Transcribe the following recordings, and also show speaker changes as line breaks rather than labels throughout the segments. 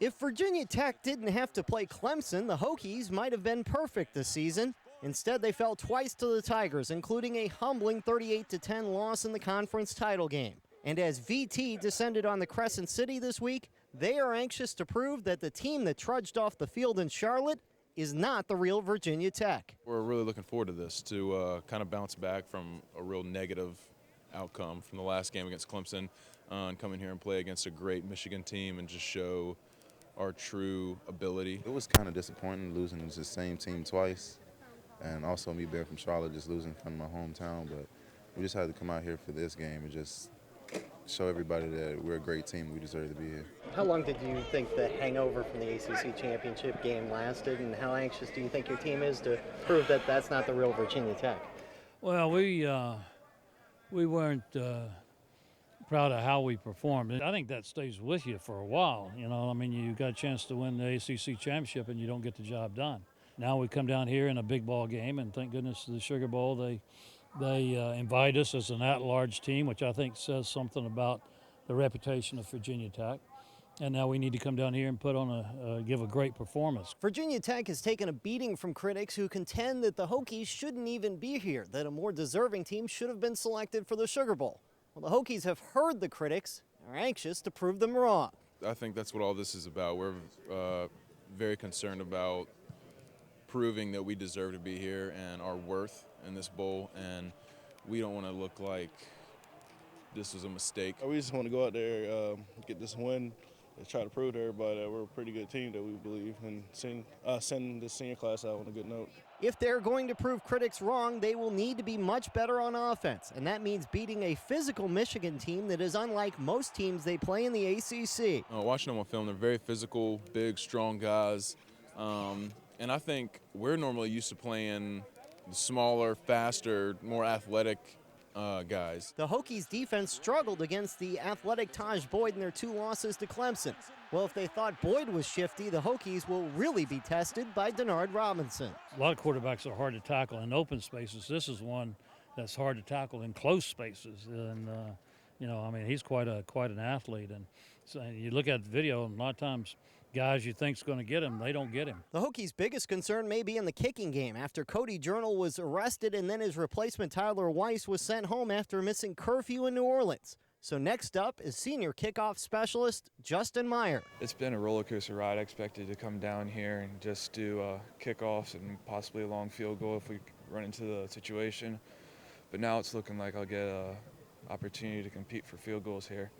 If Virginia Tech didn't have to play Clemson, the Hokies might have been perfect this season. Instead, they fell twice to the Tigers, including a humbling 38-10 loss in the conference title game. And as VT descended on the Crescent City this week, they are anxious to prove that the team that trudged off the field in Charlotte is not the real Virginia Tech.
We're really looking forward to this, to kind of bounce back from a real negative outcome from the last game against Clemson, and come in here and play against a great Michigan team and just show our true ability.
It was kind of disappointing losing to the same team twice, and also me being from Charlotte, just losing from my hometown. But we just had to come out here for this game and just show everybody that we're a great team. We deserve to be here.
How long did you think the hangover from the ACC championship game lasted, and how anxious do you think your team is to prove that that's not the real Virginia Tech?
Well, we weren't proud of how we performed. I think that stays with you for a while. You know, I mean, you got a chance to win the ACC championship and you don't get the job done. Now we come down here in a big ball game, and thank goodness the Sugar Bowl, they invite us as an at-large team, which I think says something about the reputation of Virginia Tech. And now we need to come down here and put on give a great performance.
Virginia Tech has taken a beating from critics who contend that the Hokies shouldn't even be here, that a more deserving team should have been selected for the Sugar Bowl. Well, the Hokies have heard the critics and are anxious to prove them wrong.
I think that's what all this is about. We're very concerned about proving that we deserve to be here and our worth in this bowl, and we don't want to look like this was a mistake.
We just want to go out there, get this win, and try to prove to everybody that we're a pretty good team that we believe, and send the senior class out on a good note.
If they're going to prove critics wrong, they will need to be much better on offense, and that means beating a physical Michigan team that is unlike most teams they play in the ACC.
Watching them on film, they're very physical, big, strong guys, and I think we're normally used to playing the smaller, faster, more athletic guys.
The Hokies defense struggled against the athletic Taj Boyd in their 2 losses to Clemson. Well, if they thought Boyd was shifty, the Hokies will really be tested by Denard Robinson.
A lot of quarterbacks are hard to tackle in open spaces. This is one that's hard to tackle in close spaces. And, you know, I mean, he's quite an athlete. And so you look at the video, and a lot of times guys you think's going to get him, they don't get him.
The Hokies' biggest concern may be in the kicking game after Cody Journal was arrested and then his replacement Tyler Weiss was sent home after missing curfew in New Orleans. So next up is senior kickoff specialist Justin Meyer.
It's been a roller coaster ride. I expected to come down here and just do kickoffs and possibly a long field goal if we run into the situation. But now it's looking like I'll get an opportunity to compete for field goals here.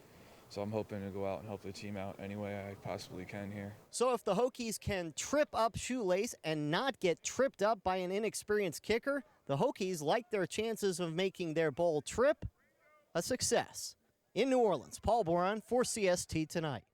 So I'm hoping to go out and help the team out any way I possibly can here.
So if the Hokies can trip up Shoelace and not get tripped up by an inexperienced kicker, the Hokies like their chances of making their bowl trip a success. In New Orleans, Paul Boron for CST Tonight.